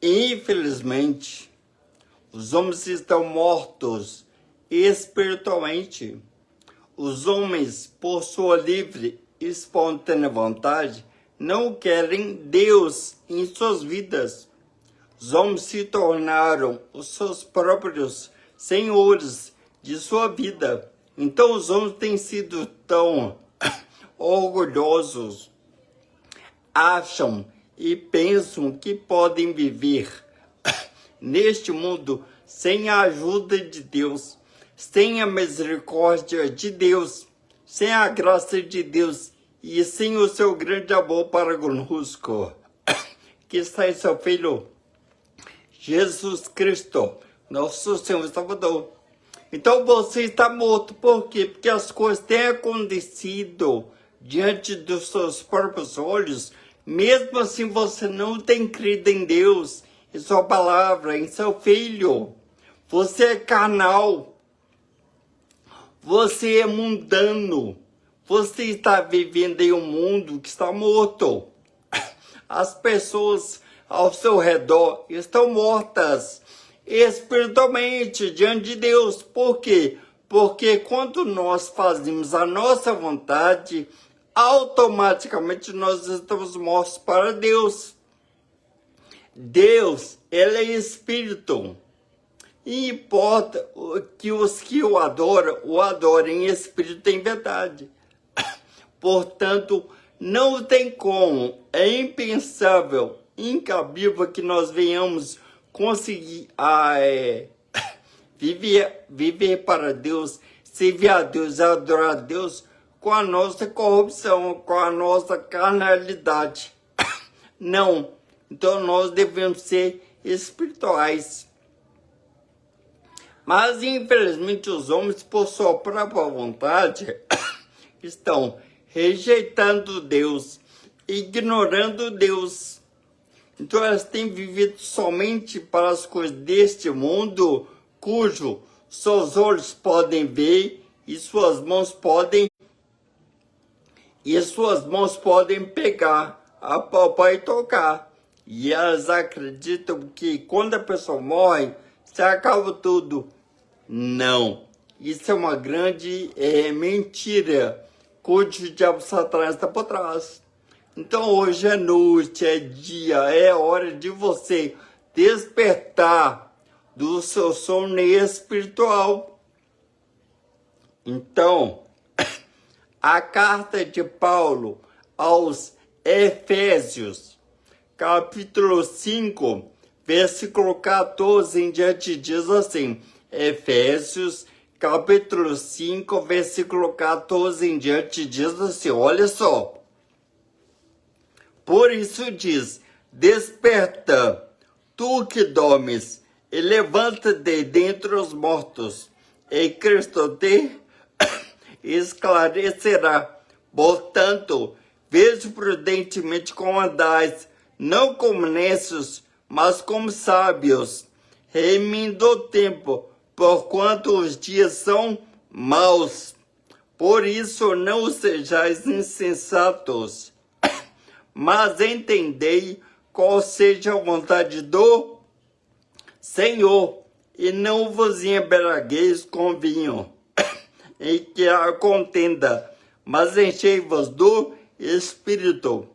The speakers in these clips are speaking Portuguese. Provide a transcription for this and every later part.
Infelizmente, os homens estão mortos espiritualmente. Os homens, por sua livre e espontânea vontade, não querem Deus em suas vidas. Os homens se tornaram os seus próprios senhores de sua vida. Então os homens têm sido tão orgulhosos, acham e pensam que podem viver neste mundo sem a ajuda de Deus, sem a misericórdia de Deus, sem a graça de Deus e sem o seu grande amor para conosco, que está em seu Filho, Jesus Cristo, nosso Senhor e Salvador. Então você está morto, por quê? Porque as coisas têm acontecido diante dos seus próprios olhos, mesmo assim você não tem crido em Deus, em sua palavra, em seu Filho. Você é carnal, você é mundano, você está vivendo em um mundo que está morto. As pessoas ao seu redor estão mortas espiritualmente diante de Deus. Por quê? Porque quando nós fazemos a nossa vontade, automaticamente nós estamos mortos para Deus. Deus, Ele é Espírito. E importa que os que o adorem em Espírito e em verdade. Portanto, não tem como, é impensável, incabível que nós venhamos conseguir viver para Deus, servir a Deus, adorar a Deus com a nossa corrupção, com a nossa carnalidade. Não. Então nós devemos ser espirituais. Mas infelizmente os homens, por sua própria vontade, estão rejeitando Deus, ignorando Deus. Então elas têm vivido somente para as coisas deste mundo, cujo seus olhos podem ver e suas mãos podem pegar, apalpar e tocar. E elas acreditam que quando a pessoa morre, se acaba tudo. Não. Isso é uma grande mentira, cujo diabo Satanás está por trás. Então hoje é noite, é dia, é hora de você despertar do seu sono espiritual. Então, a carta de Paulo aos Efésios, capítulo 5, versículo 14 em diante, diz assim, Efésios, capítulo 5, versículo 14 em diante, diz assim, olha só. Por isso diz, desperta, tu que dormes, e levanta-te dentre os mortos, e Cristo te esclarecerá. Portanto, veja prudentemente como andais, não como necios, mas como sábios, remindo o tempo, porquanto os dias são maus. Por isso não sejais insensatos, mas entendei qual seja a vontade do Senhor, e não vos embriagueis com vinho, em que há contenda, mas enchei-vos do Espírito,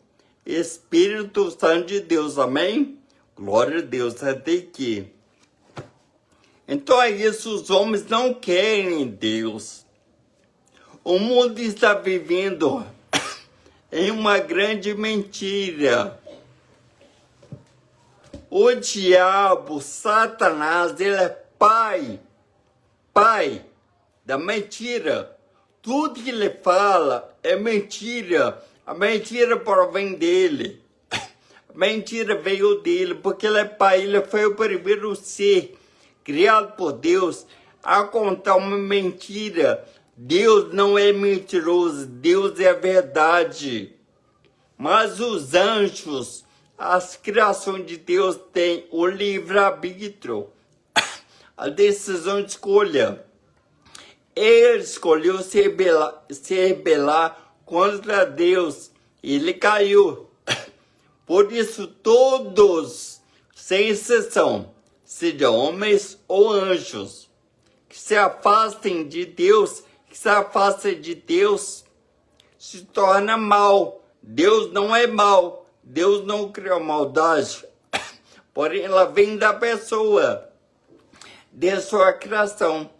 Espírito Santo de Deus, amém? Glória a Deus, até aqui. Então é isso, os homens não querem Deus. O mundo está vivendo em uma grande mentira. O diabo, Satanás, ele é pai da mentira. Tudo que ele fala é mentira. A mentira provém dele. A mentira veio dele, porque ele é pai, ele foi o primeiro ser criado por Deus a contar uma mentira. Deus não é mentiroso, Deus é a verdade. Mas os anjos, as criações de Deus têm o livre-arbítrio, a decisão de escolha. Ele escolheu se rebelar contra Deus. Ele caiu. Por isso todos sem exceção, seja homens ou anjos, que se afastem de Deus, se torna mal. Deus não é mal, Deus não criou maldade, porém ela vem da pessoa, de sua criação.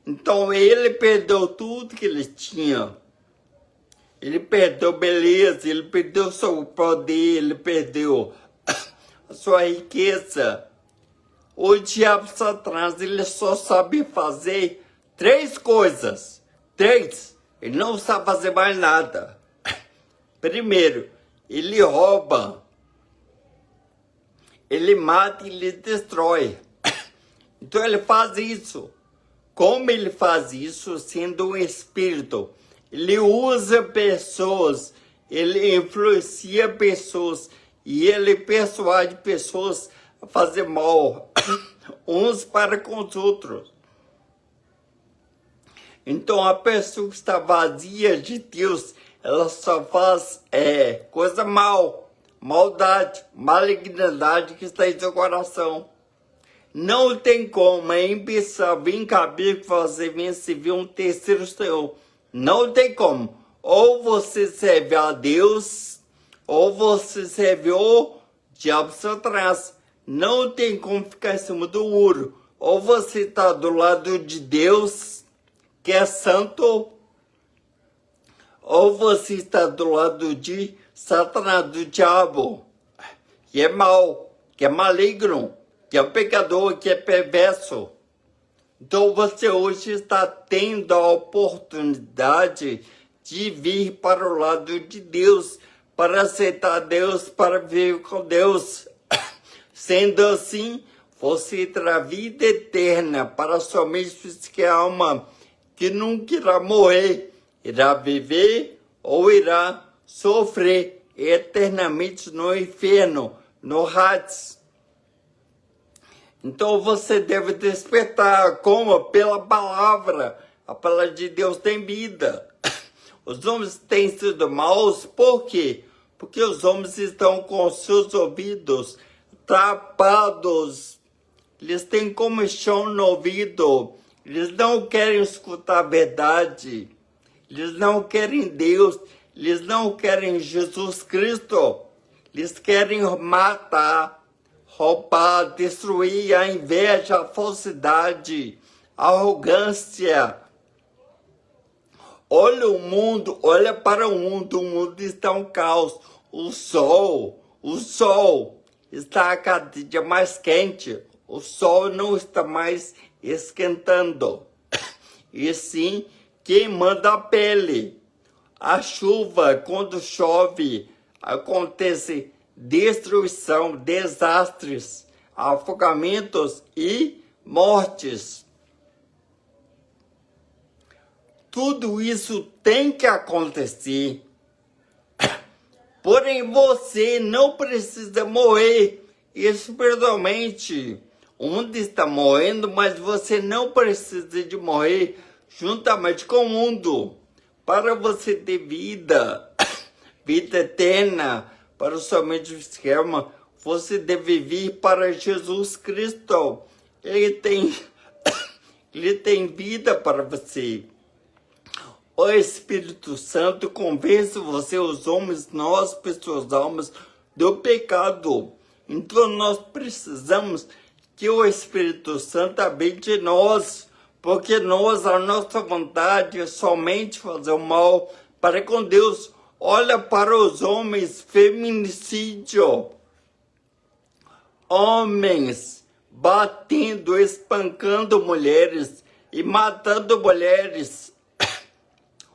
Então ele perdeu tudo que ele tinha. Ele perdeu beleza, ele perdeu seu poder, ele perdeu a sua riqueza. O diabo Satanás, ele só sabe fazer 3 coisas. 3. Ele não sabe fazer mais nada. Primeiro, ele rouba. Ele mata e ele destrói. Então ele faz isso. Como ele faz isso? Sendo um espírito. Ele usa pessoas, ele influencia pessoas e ele persuade pessoas a fazer mal uns para com os outros. Então a pessoa que está vazia de Deus, ela só faz coisa mal, maldade, malignidade que está em seu coração. Não tem como, é impensável, incabível que você venha servir um terceiro Senhor. Não tem como. Ou você serve a Deus, ou você serve o diabo Satanás. Não tem como ficar em cima do muro. Ou você está do lado de Deus, que é santo, ou você está do lado de Satanás, do diabo, que é mau, que é maligno, que é um pecador, que é perverso. Então você hoje está tendo a oportunidade de vir para o lado de Deus, para aceitar Deus, para viver com Deus. Sendo assim, você terá vida eterna para somente física e alma, que nunca irá morrer, irá viver ou irá sofrer eternamente no inferno, no Hades. Então você deve despertar, como? Pela palavra. A palavra de Deus tem vida. Os homens têm sido maus, por quê? Porque os homens estão com seus ouvidos tapados. Eles têm comichão no ouvido. Eles não querem escutar a verdade. Eles não querem Deus. Eles não querem Jesus Cristo. Eles querem matar, roubar, destruir, a inveja, a falsidade, a arrogância. Olha o mundo, olha para o mundo está um caos. O sol está a cada dia mais quente. O sol não está mais esquentando, e sim queimando a pele. A chuva, quando chove, acontece destruição, desastres, afogamentos e mortes. Tudo isso tem que acontecer. Porém, você não precisa morrer espiritualmente. O mundo está morrendo, mas você não precisa de morrer juntamente com o mundo. Para você ter vida, vida eterna, para somente o esquema, você deve vir para Jesus Cristo. Ele tem vida para você. O Espírito Santo convence você, os homens, nós, pessoas, almas, do pecado. Então nós precisamos que o Espírito Santo habite em nós, porque nós, a nossa vontade é somente fazer o mal para com Deus. Olha para os homens, feminicídio. Homens batendo, espancando mulheres e matando mulheres.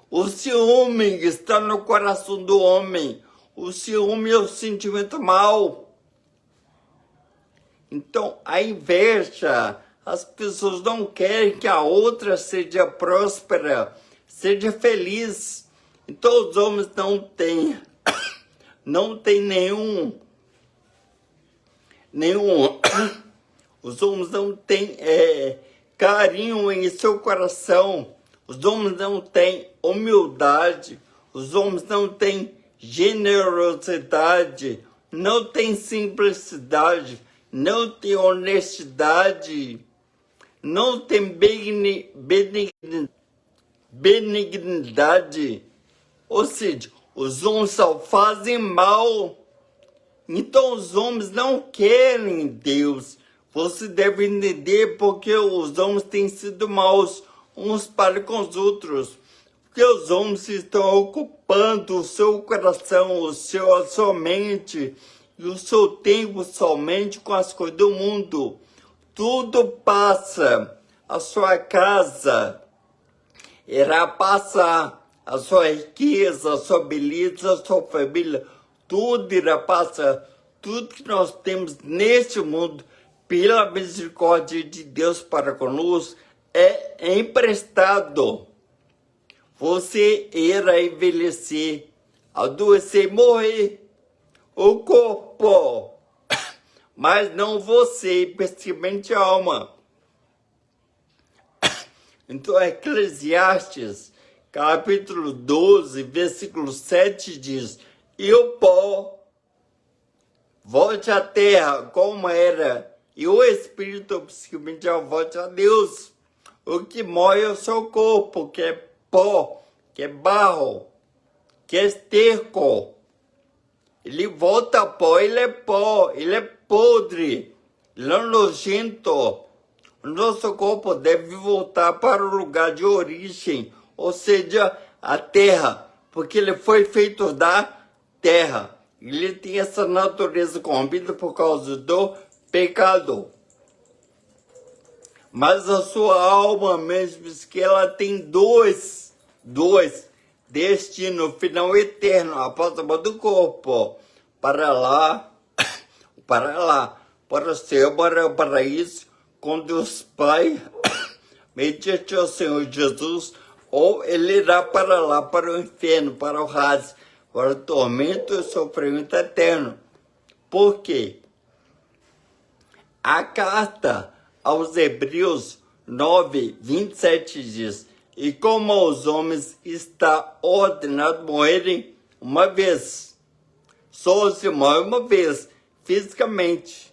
O ciúme está no coração do homem. O ciúme é o sentimento mau. Então, a inveja, as pessoas não querem que a outra seja próspera, seja feliz. Então, os homens não têm nenhum os homens não têm carinho em seu coração. Os homens não têm humildade, os homens não têm generosidade, não têm simplicidade, não tem honestidade, não tem benignidade. Ou seja, os homens só fazem mal. Então os homens não querem Deus. Você deve entender porque os homens têm sido maus uns para com os outros. Porque os homens estão ocupando o seu coração, a sua mente e o seu tempo somente com as coisas do mundo. Tudo passa. A sua casa irá passar. A sua riqueza, a sua beleza, a sua família. Tudo irá passar. Tudo que nós temos neste mundo, pela misericórdia de Deus para conosco, é emprestado. Você irá envelhecer, adoecer, morrer. O corpo, mas não você, principalmente a alma. Então, Eclesiastes, capítulo 12, versículo 7 diz: e o pó volte à terra como era, e o espírito, principalmente, volte a Deus. O que morre é o seu corpo, que é pó, que é barro, que é esterco. Ele volta a pó, ele é podre, ele é nojento. O nosso corpo deve voltar para o lugar de origem, ou seja, a terra, porque ele foi feito da terra. Ele tem essa natureza corrompida por causa do pecado. Mas a sua alma mesmo, que ela tem dois destino final eterno, após a morte do corpo, para o céu, para o paraíso, com Deus Pai, mediante o Senhor Jesus, ou ele irá para lá, para o inferno, para o Hades, para o tormento e sofrimento eterno. Por quê? A carta aos Hebreus 9, 27 diz: e como aos homens está ordenado morrerem uma vez, só se morre uma vez, fisicamente.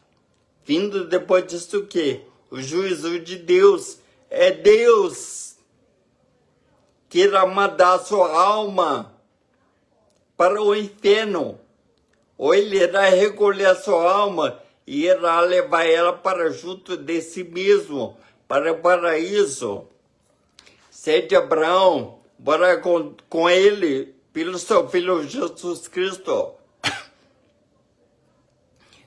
Vindo depois disso o quê? O juízo de Deus. É Deus que irá mandar a sua alma para o inferno. Ou ele irá recolher a sua alma e irá levar ela para junto de si mesmo, para o paraíso. Sede Abraão, bora com ele, pelo seu filho Jesus Cristo.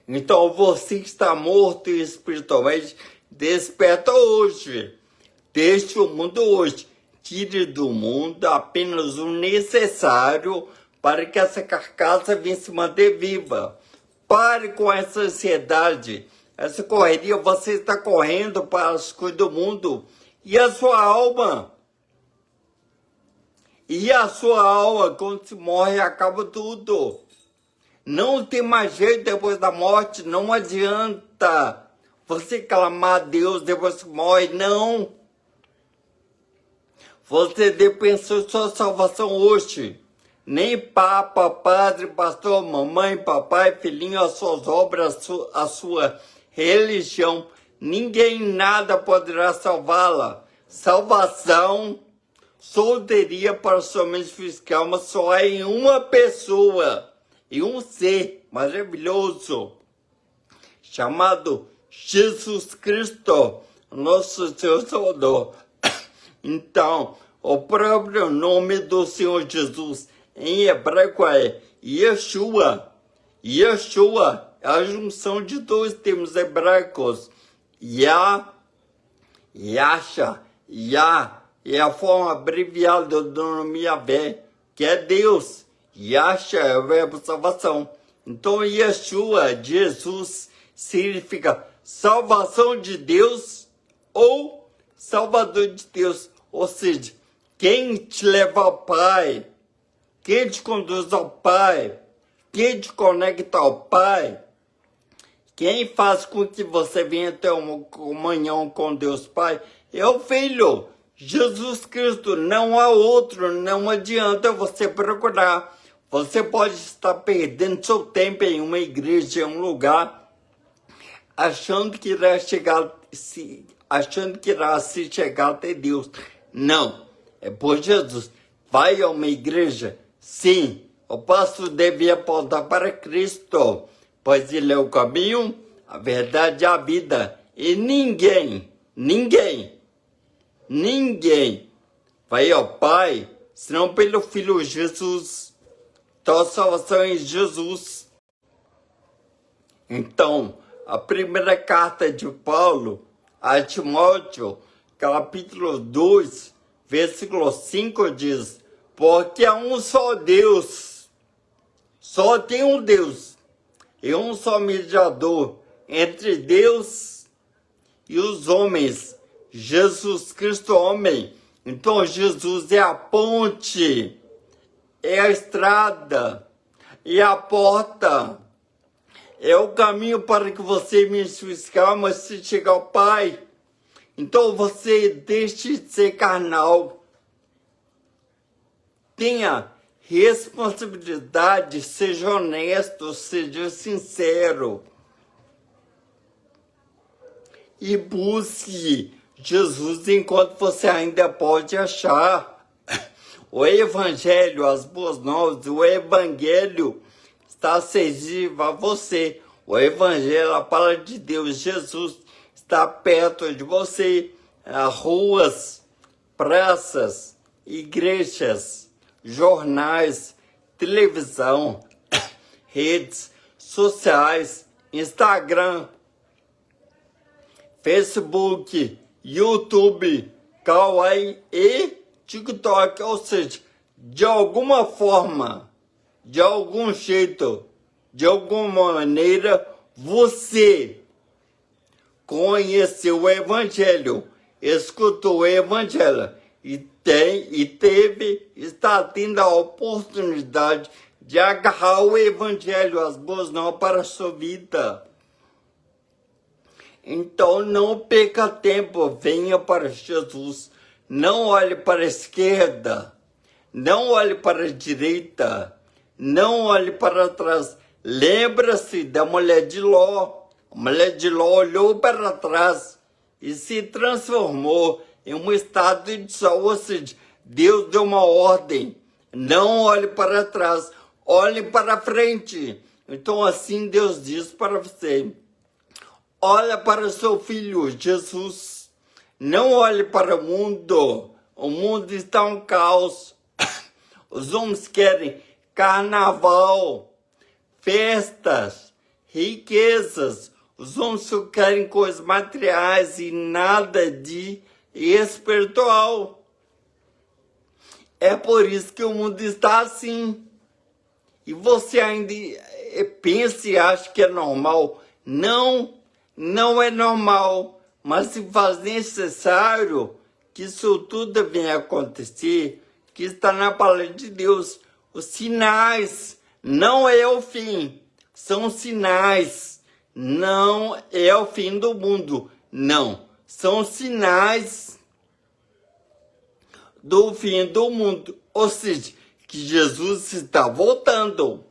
Então você que está morto espiritualmente, desperta hoje. Deixe o mundo hoje. Tire do mundo apenas o necessário para que essa carcaça venha se manter viva. Pare com essa ansiedade, essa correria. Você está correndo para as coisas do mundo. E a sua alma? E a sua alma, quando se morre, acaba tudo. Não tem mais jeito depois da morte. Não adianta você clamar a Deus depois que morre. Não. Você deve pensar em sua salvação hoje. Nem papa, padre, pastor, mamãe, papai, filhinho, as suas obras, a sua religião. Ninguém, nada poderá salvá-la. Salvação só teria para somente fiscal, mas só é em uma pessoa, em um ser maravilhoso, chamado Jesus Cristo, nosso Senhor Salvador. Então, o próprio nome do Senhor Jesus em hebraico é Yeshua. Yeshua é a junção de dois termos hebraicos. Yah, Yasha, Yah é a forma abreviada do nome Yahvé, que é Deus. Yasha é o verbo salvação. Então, Yeshua, Jesus, significa salvação de Deus ou Salvador de Deus. Ou seja, quem te leva ao Pai, quem te conduz ao Pai, quem te conecta ao Pai, quem faz com que você venha ter uma comunhão com Deus Pai, é o Filho, Jesus Cristo. Não há outro, não adianta você procurar. Você pode estar perdendo seu tempo em uma igreja, em um lugar, achando que irá se chegar até Deus. Não, é por Jesus. Vai a uma igreja? Sim, o pastor deve apontar para Cristo, pois Ele é o caminho, a verdade e a vida. E ninguém vai ao Pai, senão pelo Filho Jesus. Então a salvação é em Jesus. Então, a primeira carta de Paulo a Timóteo, capítulo 2, versículo 5 diz: porque há um só Deus, só tem um Deus, e um só mediador entre Deus e os homens, Jesus Cristo homem. Então Jesus é a ponte, é a estrada, é a porta, é o caminho para que você me escama se chegar ao Pai. Então você deixe de ser carnal. Tenha responsabilidade, seja honesto, seja sincero. E busque Jesus enquanto você ainda pode achar. O Evangelho, as boas novas, o Evangelho está acessível a você. O Evangelho, a palavra de Deus, Jesus, está perto de você. Ruas, praças, igrejas, jornais, televisão, redes sociais, Instagram, Facebook, YouTube, Kawaii e TikTok. Ou seja, de alguma forma, de algum jeito, de alguma maneira, você conheceu o Evangelho, escutou o Evangelho e está tendo a oportunidade de agarrar o Evangelho, as boas novas para a sua vida. Então não perca tempo, venha para Jesus. Não olhe para a esquerda, não olhe para a direita, não olhe para trás. Lembra-se da mulher de Ló. A mulher de Ló olhou para trás e se transformou em um estado de sol. Ou seja, Deus deu uma ordem. Não olhe para trás, olhe para frente. Então assim Deus diz para você: olha para o seu filho, Jesus. Não olhe para o mundo. O mundo está um caos. Os homens querem carnaval, festas, riquezas. Os homens só querem coisas materiais e nada de espiritual. É por isso que o mundo está assim. E você ainda pensa e acha que é normal. Não é normal, mas se faz necessário que isso tudo venha acontecer, que está na palavra de Deus. Os sinais não é o fim, são sinais, não é o fim do mundo, não, são sinais do fim do mundo, ou seja, que Jesus está voltando.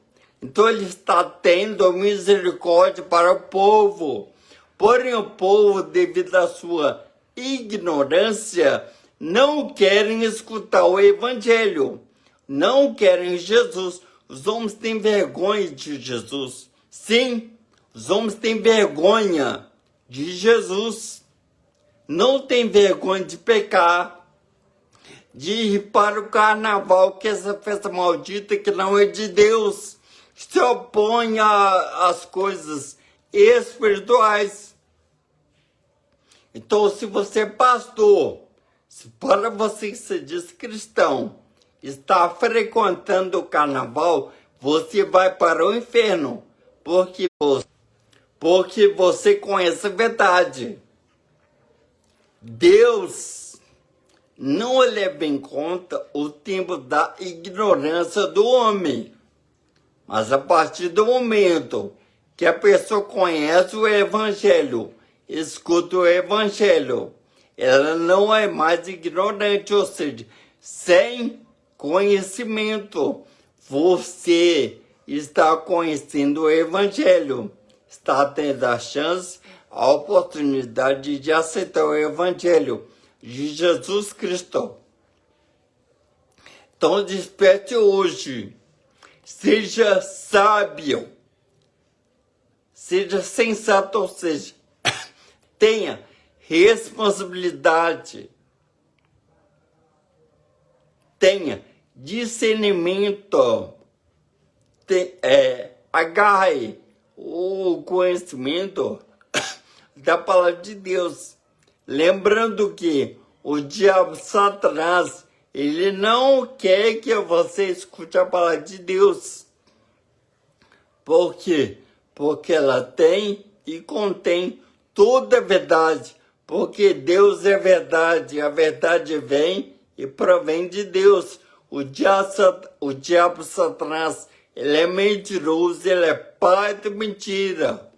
Então ele está tendo misericórdia para o povo. Porém, o povo, devido à sua ignorância, não querem escutar o Evangelho. Não querem Jesus. Os homens têm vergonha de Jesus. Sim, os homens têm vergonha de Jesus. Não têm vergonha de pecar, de ir para o carnaval, que é essa festa maldita que não é de Deus. Se opõe às coisas espirituais. Então, se você é pastor, se para você que se diz cristão, está frequentando o carnaval, você vai para o inferno, porque você conhece a verdade. Deus não leva em conta o tempo da ignorância do homem. Mas a partir do momento que a pessoa conhece o Evangelho, escuta o Evangelho, ela não é mais ignorante, ou seja, sem conhecimento. Você está conhecendo o Evangelho, está tendo a chance a oportunidade de aceitar o Evangelho de Jesus Cristo. Então desperte hoje, seja sábio, seja sensato, ou seja, tenha responsabilidade, tenha discernimento, agarre o conhecimento da palavra de Deus. Lembrando que o diabo, Satanás, ele não quer que você escute a palavra de Deus. Por quê? Porque ela tem e contém toda a verdade. Porque Deus é verdade, a verdade vem e provém de Deus. O diabo, Satanás, ele é mentiroso, ele é pai de mentira.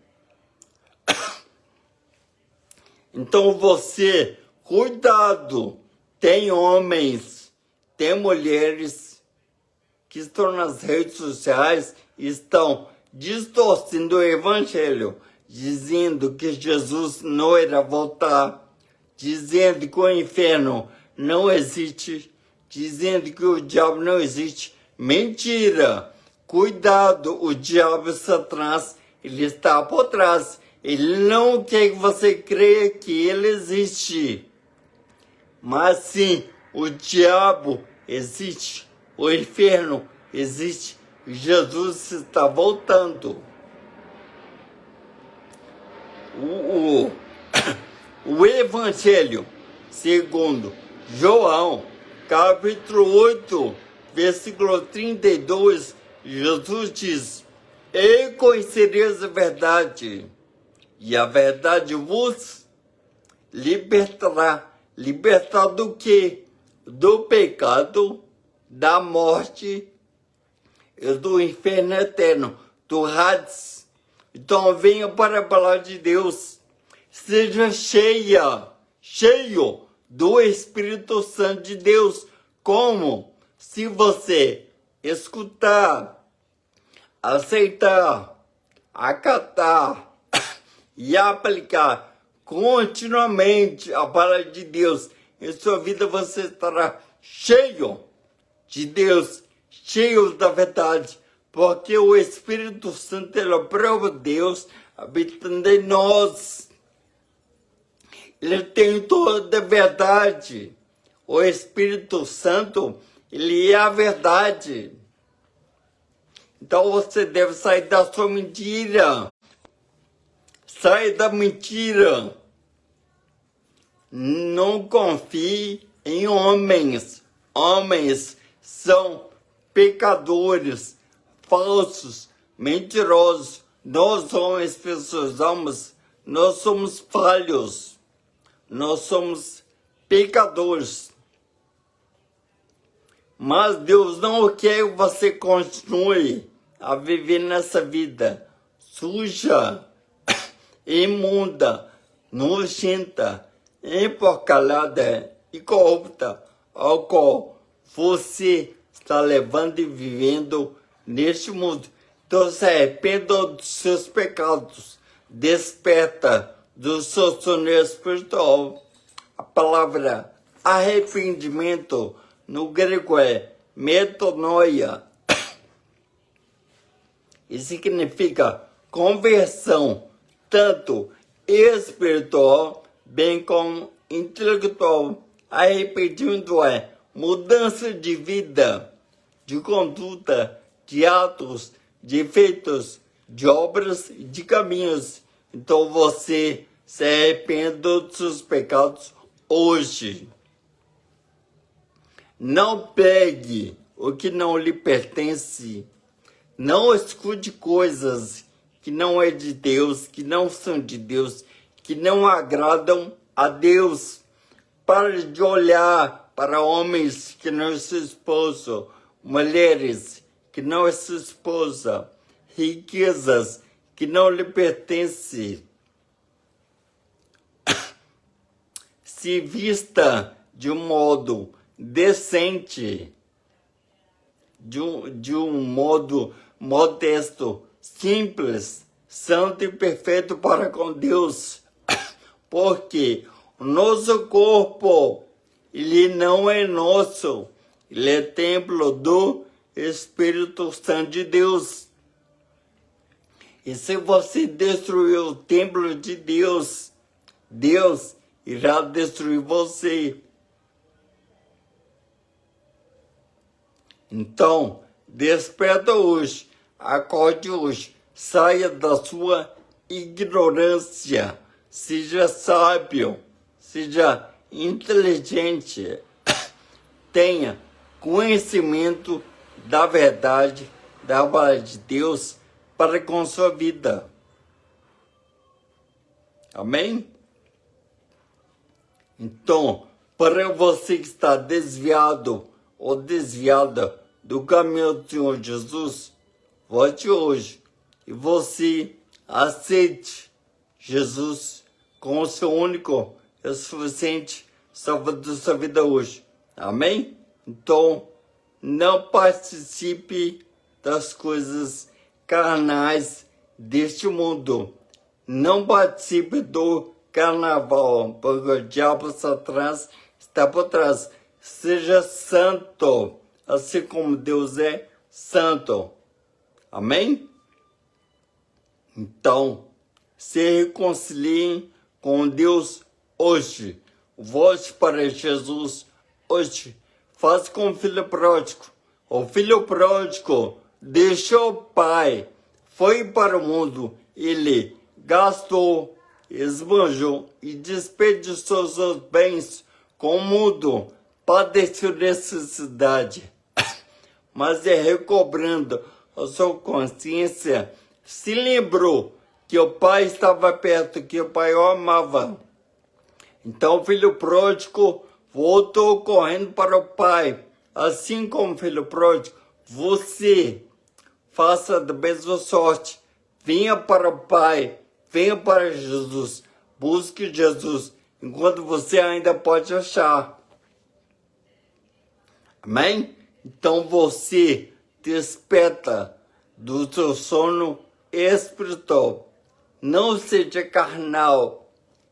Então você, cuidado, tem homens, tem mulheres que estão nas redes sociais e estão distorcendo o Evangelho, dizendo que Jesus não irá voltar, dizendo que o inferno não existe, dizendo que o diabo não existe. Mentira! Cuidado, o diabo, Satanás, ele está por trás. Ele não quer que você creia que ele existe. Mas sim, o diabo existe, o inferno existe, Jesus está voltando. O Evangelho segundo João, capítulo 8, versículo 32, Jesus diz: "E conhecereis a verdade, e a verdade vos libertará." Libertar do quê? Do pecado, da morte e do inferno eterno, do Hades. Então venha para a palavra de Deus. Seja cheio do Espírito Santo de Deus. Como? Se você escutar, aceitar, acatar e aplicar continuamente a palavra de Deus, em sua vida você estará cheio de Deus, cheio da verdade, porque o Espírito Santo é o próprio Deus habitando em nós. Ele tem toda a verdade. O Espírito Santo, ele é a verdade. Então você deve sair da sua mentira. Sai da mentira. Não confie em homens. Homens são pecadores, falsos, mentirosos. Nós homens, pessoas, almas, nós somos falhos. Nós somos pecadores. Mas Deus não quer que você continue a viver nessa vida suja, imunda, nojenta, emporcalhada e corrupta, ao qual você está levando e vivendo neste mundo. Então se arrependa dos seus pecados, desperta do seu sono espiritual. A palavra arrependimento no grego é metanoia e significa conversão, tanto espiritual bem como intelectual. Arrependimento é mudança de vida, de conduta, de atos, de feitos, de obras e de caminhos. Então você se arrepende dos seus pecados hoje. Não pegue o que não lhe pertence. Não escute coisas que não é de Deus, que não são de Deus, que não agradam a Deus. Pare de olhar para homens que não é seu esposo, mulheres que não é sua esposa, riquezas que não lhe pertencem. Se vista de um modo decente, de um modo modesto, simples, santo e perfeito para com Deus. Porque o nosso corpo, ele não é nosso, ele é templo do Espírito Santo de Deus. E se você destruir o templo de Deus, Deus irá destruir você. Então, desperta hoje, acorde hoje, saia da sua ignorância, seja sábio, seja inteligente, tenha conhecimento da verdade, da palavra de Deus para com sua vida. Amém? Então, para você que está desviado ou desviada do caminho do Senhor Jesus, volte hoje e você aceite Jesus como seu único e suficiente Salvador da sua vida hoje. Amém? Então, não participe das coisas carnais deste mundo. Não participe do carnaval, porque o diabo Satanás está por trás. Seja santo, assim como Deus é santo. Amém? Então, se reconciliem com Deus hoje. Volte para Jesus hoje. Faça como o filho pródigo. O filho pródigo deixou o pai, foi para o mundo. Ele gastou, esbanjou e desperdiçou seus bens com o mundo, padeceu necessidade. Mas recobrando a sua consciência, se lembrou que o pai estava perto, que o pai o amava. Então o filho pródigo voltou correndo para o pai. Assim como o filho pródigo, você faça da mesma sorte. Venha para o pai, venha para Jesus. Busque Jesus enquanto você ainda pode achar. Amém? Então você desperta do seu sono espiritual. Não seja carnal,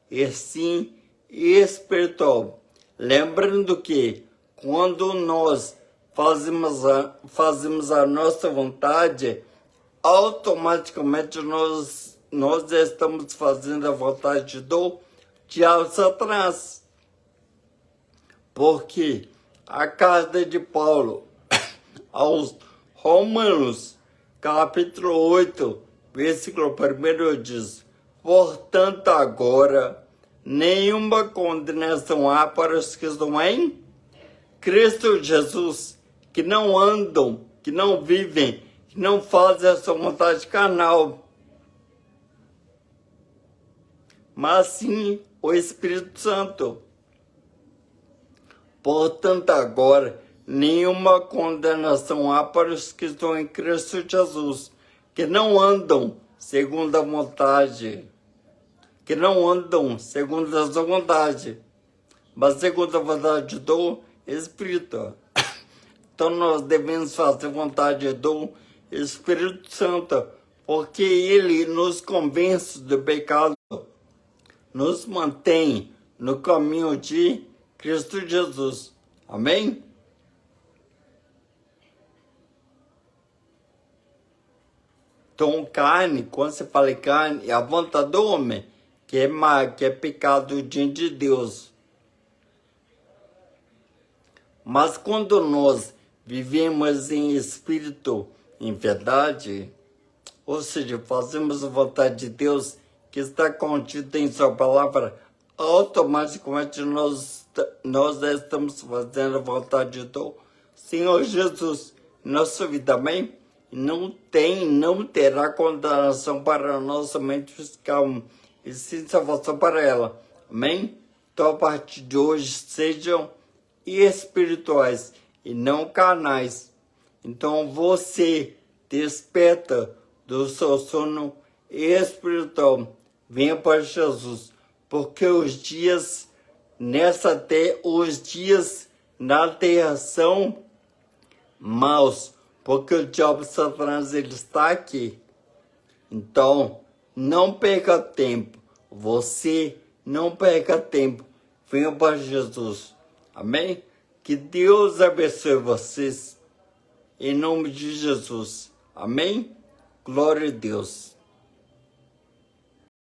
e sim espiritual. Lembrando que quando nós fazemos a nossa vontade, automaticamente nós estamos fazendo a vontade do diabo Satanás. Porque a carta de Paulo aos Romanos, capítulo 8, versículo 1 diz: portanto, agora, nenhuma condenação há para os que estão em Cristo Jesus, que não andam, que não vivem, que não fazem a sua vontade carnal, mas sim o Espírito Santo. Portanto, agora, nenhuma condenação há para os que estão em Cristo Jesus, que não andam segundo a vontade, que não andam segundo a sua vontade, mas segundo a vontade do Espírito. Então nós devemos fazer a vontade do Espírito Santo, porque ele nos convence do pecado, nos mantém no caminho de Cristo Jesus. Amém? Então, carne, quando você fala em carne, é a vontade do homem, que é má, que é pecado diante de Deus. Mas quando nós vivemos em espírito, em verdade, ou seja, fazemos a vontade de Deus, que está contida em sua palavra, automaticamente nós estamos fazendo a vontade do Senhor Jesus em nossa vida, amém? Não terá condenação para a nossa mente fiscal, e sim salvação para ela, amém? Então, a partir de hoje, sejam espirituais e não carnais. Então, você desperta do seu sono espiritual, venha para Jesus, porque os dias na terra são maus, porque o diabo Satanás ele está aqui. Então, não perca tempo. Você Não perca tempo. Venha para Jesus. Amém? Que Deus abençoe vocês. Em nome de Jesus. Amém? Glória a Deus.